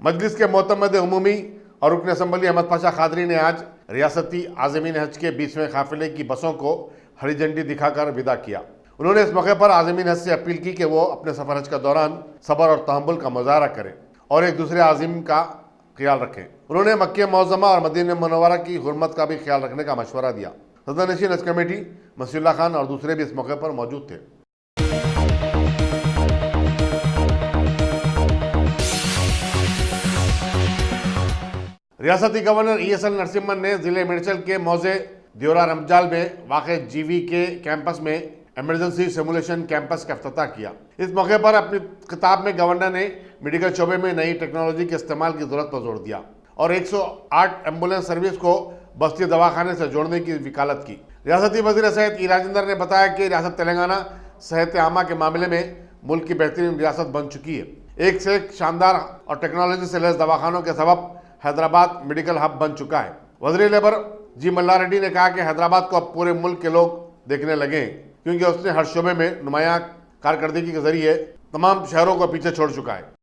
मजलिस के मोतमद उमूमी और रुकन असम्बली अहमद पाशा खादरी ने आज रियासती आज़मीन हज के 20वें काफिले की बसों को हरी झंडी दिखाकर विदा किया। उन्होंने इस मौके पर आज़मीन हज से अपील की कि वो अपने सफ़र हज का दौरान सब्र और तहम्मुल का मुजाहरा करें और एक दूसरे आज़िम का ख्याल रखें। उन्होंने मक्के मौज़मा और मदीना मुनव्वरा की हुर्मत का भी ख्याल रखने का मशवरा दिया। सदरनशीन हज कमेटी मसीउल्लाह खान और दूसरे भी इस मौके पर मौजूद थे। रियासती गवर्नर ESL नरसिम्हन ने जिले मेडचल के मौजे दियोरा रमजाल में वाक़े GVK कैंपस में इमरजेंसी सिमुलेशन कैंपस का इफ्तिताह किया। इस मौके पर अपनी किताब में गवर्नर ने मेडिकल शोबे में नई टेक्नोलॉजी के इस्तेमाल की जरूरत पर जोर दिया और 108 एम्बुलेंस सर्विस को बस्ती दवाखाने से जोड़ने की वकालत की। रियासती वज़ीर सेहत E राजेंद्र ने बताया कि रियासत तेलंगाना सेहत आमा के मामले में मुल्क की बेहतरीन रियासत बन चुकी है। एक से एक शानदार और टेक्नोलॉजी से लैस दवाखानों के सबब हैदराबाद मेडिकल हब बन चुका है। वज़ीर लेबर जी मल्ला रेड्डी ने कहा कि हैदराबाद को अब पूरे मुल्क के लोग देखने लगे हैं, क्योंकि उसने हर शोबे में नुमायां कारकर्दगी के जरिए तमाम शहरों को पीछे छोड़ चुका है।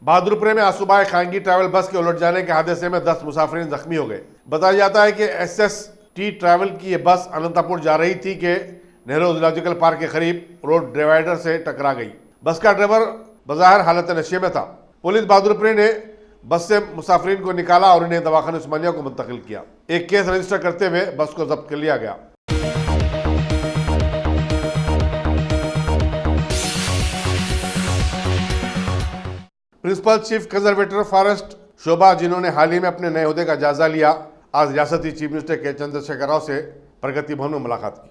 बहादुरपुर में आज सुबह खानगी ट्रैवल बस के उलट जाने के हादसे में 10 मुसाफिरीन जख्मी हो गए। बताया जाता है कि SST ट्रैवल की यह बस अनंतपुर जा रही थी कि नेहरू जूलॉजिकल पार्क के करीब रोड डिवाइडर से टकरा गई। बस का ड्राइवर बज़ाहिर हालत नशे में था। पुलिस बहादुरपुर ने बस से मुसाफिरीन को निकाला और उन्हें दवाखाने उस्मानिया को मुंतकिल किया। एक केस रजिस्टर करते हुए बस को जब्त कर लिया गया। प्रिंसिपल चीफ कंजर्वेटर फॉरेस्ट शोभा, जिन्होंने हाल ही में अपने नए ओहदे का जायजा लिया, आज रियासती चीफ मिनिस्टर के चंद्रशेखर राव से प्रगति भवन में मुलाकात की।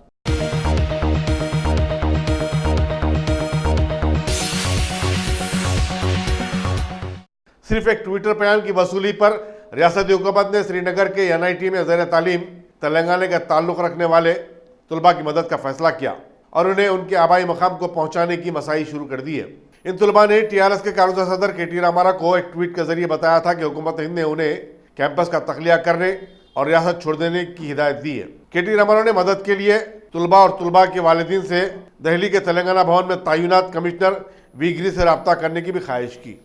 सिर्फ एक ट्विटर बयान की वसूली पर रियासती हुकूमत ने श्रीनगर के NIT में ज़ेर तालीम तेलंगाना का ताल्लुक रखने वाले तुलबा की मदद का फैसला किया और उन्हें उनके आबाई मकाम को पहुंचाने की मसाई शुरू कर दी है। इन तुलबा ने TRS के कानूनी सदर KT रामारा को एक ट्वीट के जरिए बताया था कि हुकूमत हिंद ने उन्हें कैंपस का तख्लिया करने और रियासत छोड़ देने की हिदायत दी है। KT रामारा ने मदद के लिए तुलबा और तुलबा के वालिदीन से दिल्ली के तेलंगाना भवन में तैनात कमिश्नर V गिरी से रब्ता करने की भी ख्वाहिश की।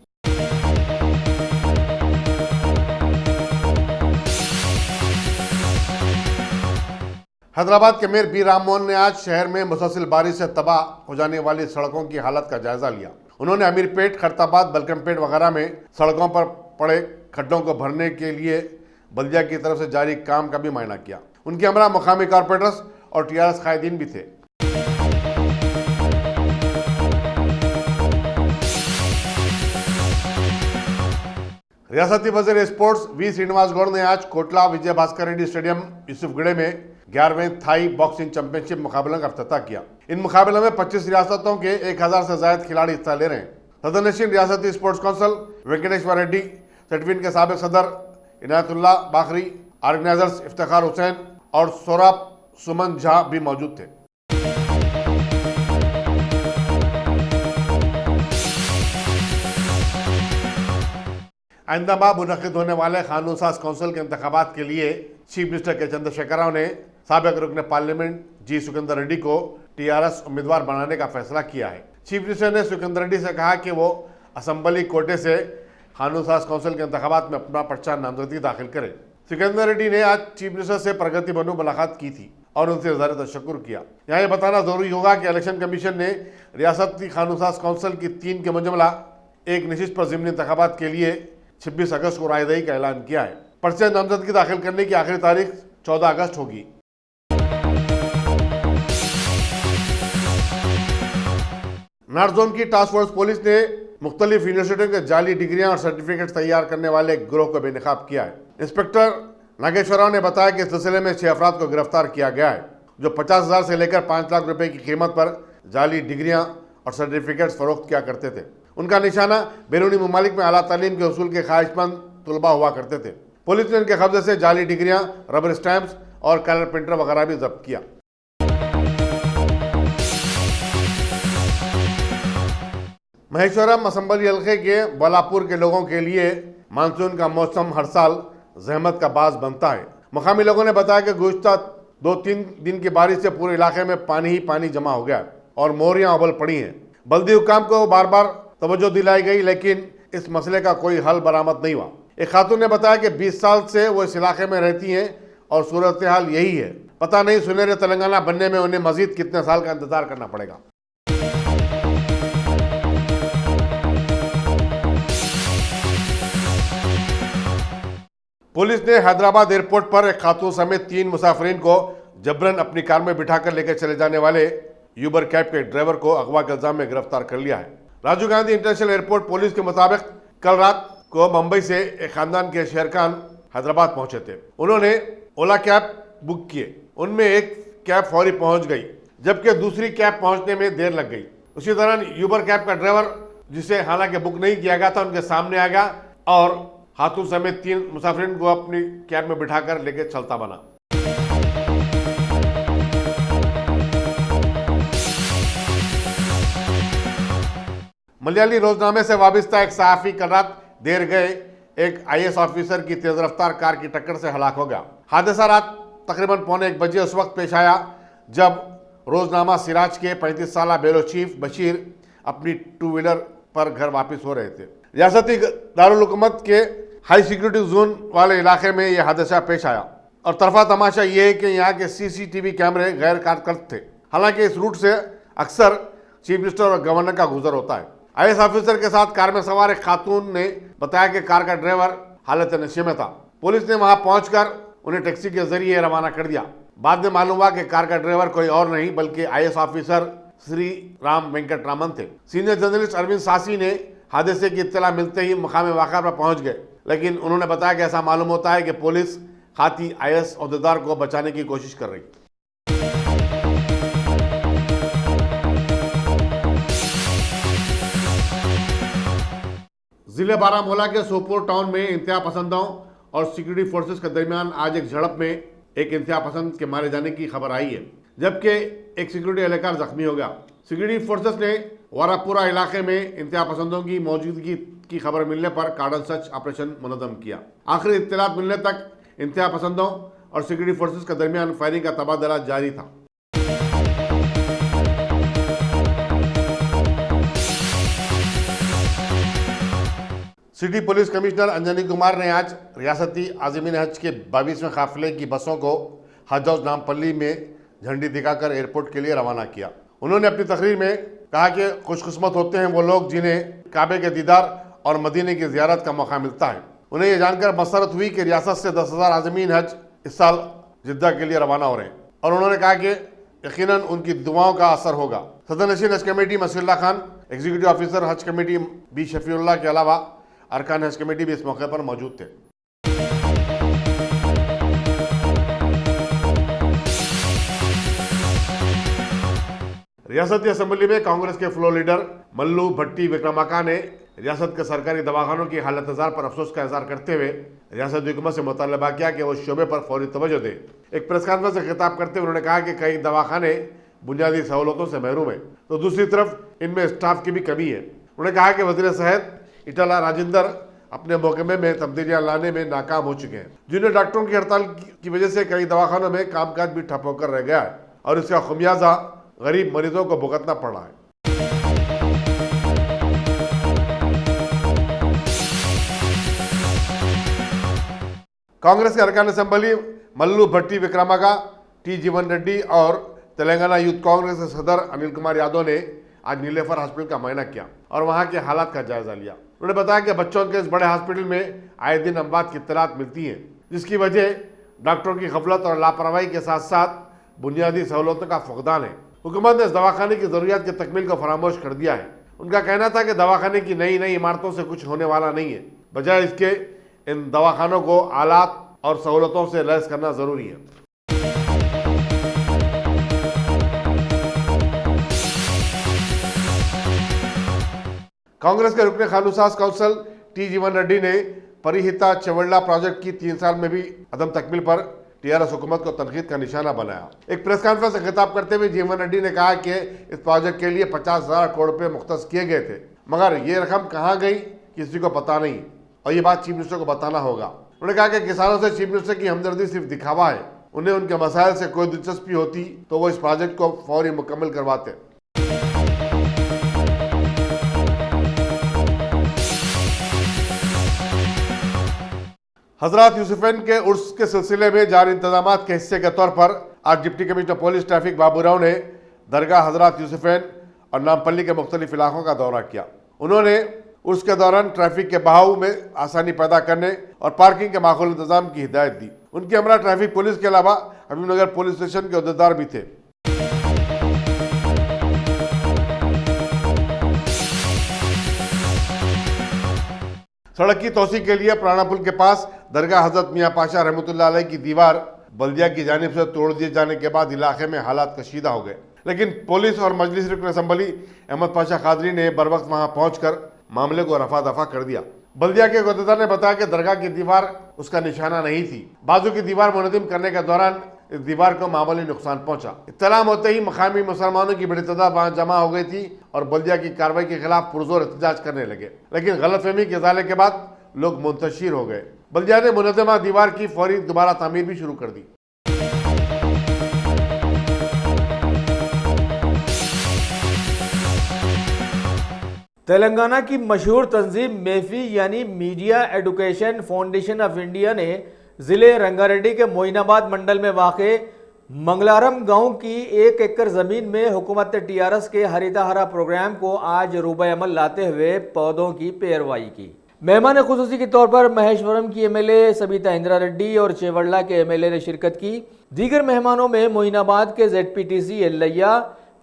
हैदराबाद के मेयर B राममोहन ने आज शहर में मुसलसल बारिश से तबाह हो जाने वाली सड़कों की हालत का जायजा लिया। उन्होंने अमीरपेट, खैरताबाद, बलकमपेट वगैरह में सड़कों पर पड़े खड्डों को भरने के लिए बल्दिया की तरफ से जारी काम का भी मायना किया। उनके हमरा मुकामी कारपोरेटर्स और TRS कायदीन भी थे। रियासती वज़ीर स्पोर्ट्स V श्रीनिवास गौड़ ने आज कोटला विजय भास्कर रेड्डी स्टेडियम यूसुफगढ़े में 11वें थाई बॉक्सिंग चैंपियनशिप मुकाबलों का इफ्तिताह किया। इन मुकाबलों में 25 रियासतों के 1000 से ज्यादा खिलाड़ी हिस्सा ले रहे हैं। सदरनशीन रियासती स्पोर्ट्स काउंसिल वेंकटेश्वर रेड्डी, सेटविन के साबिक सदर इनायतुल्लाह बाखरी, ऑर्गेनाइजर्स इफ्तिखार हुसैन और सोराब सुमन झा भी मौजूद थे। आइंदा मुनक़िद होने वाले कानून साज काउंसिल के इंतखाबात के लिए चीफ मिनिस्टर के चंद्रशेखर राव ने साबिक रुकन पार्लियामेंट जी सुखिंदर रेड्डी को TRS उम्मीदवार बनाने का फैसला किया है। चीफ मिनिस्टर ने सुखिंदर रेड्डी से कहा कि वो असम्बली कोटे से कानून साज काउंसिल के इंतखाबात में अपना पर्चा नामजदगी दाखिल करें। सुखिंदर रेड्डी ने आज चीफ मिनिस्टर से प्रगति बनू मुलाकात की थी और उनसे ज़ाहिर तशक्कुर किया। यहाँ ये बताना जरूरी होगा कि इलेक्शन कमीशन ने रियासती कानून साज काउंसिल की 3 के मुजमला एक नशिस्त पर ज़िमनी इंतखाबात के लिए 26 अगस्त को रायदही का ऐलान किया है। पर्चे नामजदगी दाखिल करने की आखिरी तारीख 14 अगस्त होगी। नॉर्थ जोन की टास्क फोर्स पुलिस ने मुख्तलिफ यूनिवर्सिटियों के जाली डिग्रियां और सर्टिफिकेट तैयार करने वाले एक गिरोह को बेनकाब किया है। इंस्पेक्टर नागेश्वर राव ने बताया कि इस सिलसिले में 6 अफराद को गिरफ्तार किया गया है, जो 50,000 से लेकर 5 लाख रुपए की कीमत पर जाली डिग्रियां और सर्टिफिकेट्स फरोख्त किया करते थे। उनका निशाना बैरूनी ममालिक में आला तालीम के उसूल के ख्वाहिशमंद तुलबा हुआ करते थे। पुलिस ने उनके कब्जे से जाली डिग्रियां, रबर स्टैंप्स और कलर प्रिंटर वगैरह भी जब्त किया। महेश्वरम असम्बली हल्के के बलापुर के लोगों के लिए मानसून का मौसम हर साल जहमत का बाज बनता है। मकामी लोगों ने बताया कि गुज़श्ता 2-3 दिन की बारिश से पूरे इलाके में पानी ही पानी जमा हो गया और मोरियां उबल पड़ी हैं। बल्दी हुकाम को बार बार तवज्जो दिलाई गई, लेकिन इस मसले का कोई हल बरामद नहीं हुआ। एक खातून ने बताया कि 20 साल से वो इस इलाके में रहती हैं और सूरत हाल यही है। पता नहीं सुनहरे तेलंगाना बनने में उन्हें मजीद कितने साल का इंतजार करना पड़ेगा। पुलिस ने हैदराबाद एयरपोर्ट पर एक खातून समेत 3 मुसाफिरीन को जबरन अपनी कार में बिठाकर लेकर चले जाने वाले यूबर कैब के ड्राइवर को अगवा के इल्जाम में गिरफ्तार कर लिया है। Rajiv Gandhi international airport police के मुताबिक कल रात को मुंबई से एक खानदान के शहरखान हैदराबाद पहुंचे थे। उन्होंने ओला कैब बुक किए। उनमें एक कैब फौरी पहुंच गई, जबकि दूसरी कैब पहुंचने में देर लग गई। उसी दौरान यूबर कैब का ड्राइवर, जिसे हालांकि बुक नहीं किया गया था, उनके सामने आ गया और खातून समेत 3 मुसाफिरीन को अपनी कैब में बिठाकर लेकर चलता बना। मलयाली रोजनामे से वाबस्ता एक सहाफी कल रात देर गए एक IAS ऑफिसर की तेज रफ्तार कार की टक्कर से हलाक हो गया। हादसा रात तकरीबन 1:45 बजे उस वक्त पेश आया जब रोजनामा सिराज के 35 साला ब्यूरो चीफ बशीर अपनी 2 व्हीलर पर घर वापस हो रहे थे। रियासती दारुल हुकूमत के हाई सिक्योरिटी जोन वाले इलाके में यह हादसा पेश आया और तरफा तमाशा ये है कि यहाँ के CCTV कैमरे गैर कारगर थे। हालांकि इस रूट से अक्सर चीफ मिनिस्टर और गवर्नर का गुजर होता है। IAS ऑफिसर के साथ कार में सवार एक खातून ने बताया कि कार का ड्राइवर हालत नशे में था। पुलिस ने वहां पहुंचकर उन्हें टैक्सी के जरिए रवाना कर दिया। बाद में मालूम हुआ कि कार का ड्राइवर कोई और नहीं बल्कि IAS ऑफिसर श्री राम वेंकट रामन थे। सीनियर जर्नलिस्ट अरविंद सासी ने हादसे की इत्तला मिलते ही मकाम वाक़ा पर पहुंच गए, लेकिन उन्होंने बताया कि ऐसा मालूम होता है कि पुलिस खाती IAS अहदेदार को बचाने की कोशिश कर रही। जिले बारामूला के सोपोर टाउन में इंतहा पसंदों और सिक्योरिटी फोर्सेस के दरमियान आज एक झड़प में एक इंतहा पसंद के मारे जाने की खबर आई है, जबकि एक सिक्योरिटी एहलकार जख्मी हो गया। सिक्योरिटी फोर्सेस ने वारापुरा इलाके में इंतहा पसंदों की मौजूदगी की खबर मिलने पर कार्डन सर्च ऑपरेशन मुनज़्ज़म किया। आखिरी इत्तलात मिलने तक इंतहा पसंदों और सिक्योरिटी फोर्सेस के दरमियान फायरिंग का तबादला जारी था। City police commissioner Anjani Kumar ने आज रियासती आज़मीन हज के 22वें काफिले की बसों को हज हाउस नामपल्ली में झंडी दिखाकर एयरपोर्ट के लिए रवाना किया। उन्होंने अपनी तकरीर में कहा कि खुशकिस्मत होते हैं वो लोग जिन्हें काबे के दीदार और मदीने की ज़ियारत का मौका मिलता है। उन्हें यह जानकर मसरत हुई कि रियासत से 10,000 आज़मीन हज इस साल जिद्दा के लिए रवाना हो रहे हैं और उन्होंने कहा कि यकीनन उनकी दुआओं का असर होगा। सदर-नशीन हज कमेटी मसीहुल्लाह खान, एग्जीक्यूटिव ऑफिसर हज कमेटी बी शफीउल्लाह के अलावा अरकान हज कमेटी भी इस मौके पर मौजूद थे। रियासती असेंबली में कांग्रेस के फ्लोर लीडर मल्लू भट्टी विक्रमाका ने रियासत के सरकारी दवाखानों की हालत पर अफसोस का इजहार करते हुए रियासती हुकूमत से मुतालबा किया कि वो शोबे पर फौरी तवज्जो दे। एक प्रेस कॉन्फ्रेंस से खिताब करते हुए उन्होंने कहा कि कई दवाखाने बुनियादी सहूलतों से महरूम है तो दूसरी तरफ इनमें स्टाफ की भी कमी है। उन्होंने कहा कि वज़ीर सेहत इटाला राजेंद्र अपने महकमे में तब्दीलियां लाने में नाकाम हो चुके हैं। जूनियर डॉक्टरों की हड़ताल की वजह से कई दवाखानों में कामकाज भी ठप होकर रह गया है और इसका खमियाजा गरीब मरीजों को भुगतना पड़ रहा है। कांग्रेस के अरकान असेंबली मल्लू भट्टी विक्रमाका, टी जीवन रेड्डी और तेलंगाना यूथ कांग्रेस के सदर अनिल कुमार यादव ने आज नीलेफर हॉस्पिटल का मुआयना किया और वहां के हालात का जायजा लिया। उन्होंने बताया कि बच्चों के इस बड़े हॉस्पिटल में आए दिन अमवात की इत्तलात मिलती हैं, जिसकी वजह डॉक्टरों की गफलत और लापरवाही के साथ साथ बुनियादी सहूलतों का फुकदान है। हुकूमत ने इस दवाखाने की जरूरियात की तकमील को फरामोश कर दिया है। उनका कहना था कि दवाखाने की नई नई इमारतों से कुछ होने वाला नहीं है, बजाय इसके इन दवाखानों को आलात और सहूलतों से लैस करना जरूरी है। कांग्रेस के रुकने खानुसास काउंसिल टी जीवन रेड्डी ने परिहिता चवल्ला प्रोजेक्ट की 3 साल में भी अदम तकमील पर टीआरएस हुकूमत को तनकीद का निशाना बनाया। एक प्रेस कॉन्फ्रेंस से खिताब करते हुए जीवन रेड्डी ने कहा कि इस प्रोजेक्ट के लिए 50,000 करोड़ रुपए मुख्तस किए गए थे, मगर ये रकम कहाँ गई किसी को पता नहीं और ये बात चीफ मिनिस्टर को बताना होगा। उन्होंने कहा कि किसानों से चीफ मिनिस्टर की हमदर्दी सिर्फ दिखावा है, उन्हें उनके मसाइल से कोई दिलचस्पी होती तो वो इस प्रोजेक्ट को फौरी मुकम्मल करवाते। हजरत यूसुफैन के उर्स के सिलसिले में जारी इंतजाम के हिस्से के तौर पर आज deputy commissioner police traffic Baburao ने दरगाह हजरत यूसुफैन और नामपल्ली के मुख्तलिफ इलाकों का दौरा किया। उन्होंने उर्स के दौरान ट्रैफिक के बहाव में आसानी पैदा करने और पार्किंग के माकूल इंतजाम की हिदायत दी। उनके हमरा ट्रैफिक पुलिस के अलावा हबीबनगर पुलिस स्टेशन के अहदेदार भी थे। सड़क की तोसी के लिए पुराना पुल के पास दरगाह हजरत मियाँ पाशा रहमतुल्लाह अलैह की दीवार बल्दिया की जानिब से तोड़ दिए जाने के बाद इलाके में हालात कशीदा हो गए, लेकिन पुलिस और मजलिस रुकन असम्बली अहमद पाशा कादरी ने बर वक्त वहां पहुंचकर मामले को रफा दफा कर दिया। बल्दिया के अहदेदार ने बताया कि दरगाह की दीवार उसका निशाना नहीं थी। बाजू की दीवार मुनज़्ज़म करने के दौरान इस दीवार को मामूली नुकसान पहुंचा। इत्तलाम होते ही मकामी मुसलमानों की बड़ी तादाद वहां जमा हो गई थी और बल्दिया की कार्रवाई के खिलाफ पुरजोर एहतजाज करने लगे, लेकिन गलतफहमी के इजाले के बाद लोग मुंतशिर हो गए। बल्दिया ने मुनज़्ज़मा दीवार की फौरी दोबारा तामीर भी शुरू कर दी। तेलंगाना की मशहूर तंजीम मेफी यानी media education foundation of India ने ज़िले रंगारेड्डी के मोइनाबाद मंडल में वाक़े मंगलारम गांव की 1 एकड़ ज़मीन में हुकूमत टीआरएस के हरिताहरा प्रोग्राम को आज रूबे अमल लाते हुए पौधों की पेरवाई की। मेहमान खुसूसी के तौर पर महेश्वरम की एमएलए सबिता इंदिरा रेड्डी और चेवड़ला के एमएलए ने शिरकत की। दीगर मेहमानों में मोइनाबाद के जेडपीटीसी एल्लैया,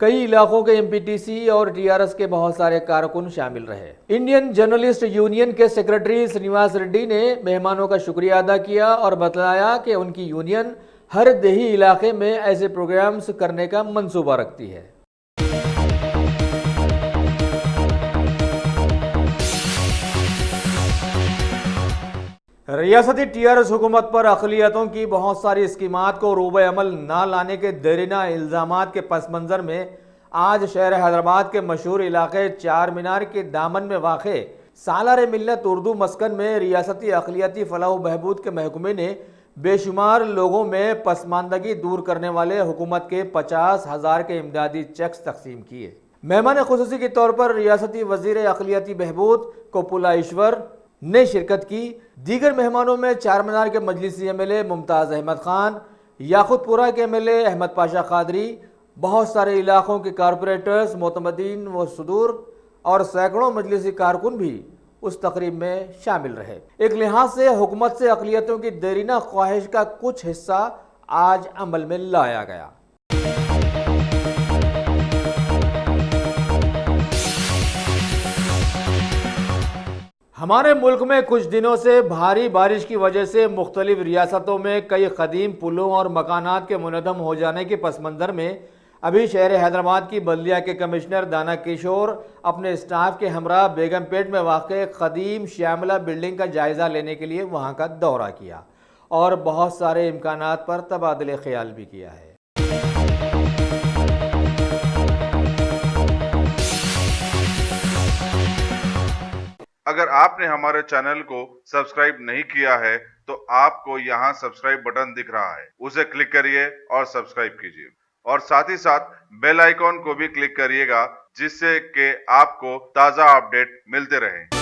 कई इलाकों के एमपीटीसी और टीआरएस के बहुत सारे कारकुन शामिल रहे। इंडियन जर्नलिस्ट यूनियन के सेक्रेटरी श्रीनिवास रेड्डी ने मेहमानों का शुक्रिया अदा किया और बताया कि उनकी यूनियन हर देही इलाके में ऐसे प्रोग्राम्स करने का मंसूबा रखती है। रियासती टीआरएस हुकूमत पर अक़लियतों की बहुत सारी स्कीमात को रूबे अमल ना लाने के देरीना इल्ज़ामात के पस मंज़र में आज शहर हैदराबाद के मशहूर इलाके चार मीनार के दामन में वाक़े सालार मिल्लत उर्दू मस्कन में रियासती अक़लियती फलाह बहबूद के महकमे ने बेशुमार लोगों में पसमानदगी दूर करने वाले हुकूमत के 50,000 के इमदादी चेक्स तकसीम किए। मेहमान खुसूसी के तौर पर रियासती वज़ीर अक़लियती बहबूद कोपुला ईश्वर ने शिरकत की। दीगर मेहमानों में चार मीनार के मजलिसी एमएलए मुमताज़ अहमद खान, याकुतपुरा के एमएलए अहमद पाशा कादरी, बहुत सारे इलाकों के कारपोरेटर्स, मोतमदीन व सुदूर और सैकड़ों मजलिसी कारकुन भी उस तकरीब में शामिल रहे। एक लिहाज से हुकूमत से अक़लियतों की देरीना ख्वाहिश का कुछ हिस्सा आज अमल में लाया गया। हमारे मुल्क में कुछ दिनों से भारी बारिश की वजह से मुख्तलिफ रियासतों में कई कदीम पुलों और मकानात के मुनहदम हो जाने के पस मंज़र में अभी शहर हैदराबाद की बल्दिया के कमिश्नर दाना किशोर अपने स्टाफ के हमरा बेगमपेट में वाक़े कदीम श्यामला बिल्डिंग का जायज़ा लेने के लिए वहाँ का दौरा किया और बहुत सारे इम्कानात पर तबादले ख्याल भी किया है। अगर आपने हमारे चैनल को सब्सक्राइब नहीं किया है तो आपको यहाँ सब्सक्राइब बटन दिख रहा है, उसे क्लिक करिए और सब्सक्राइब कीजिए और साथ ही साथ बेल आइकॉन को भी क्लिक करिएगा जिससे कि आपको ताज़ा अपडेट मिलते रहें।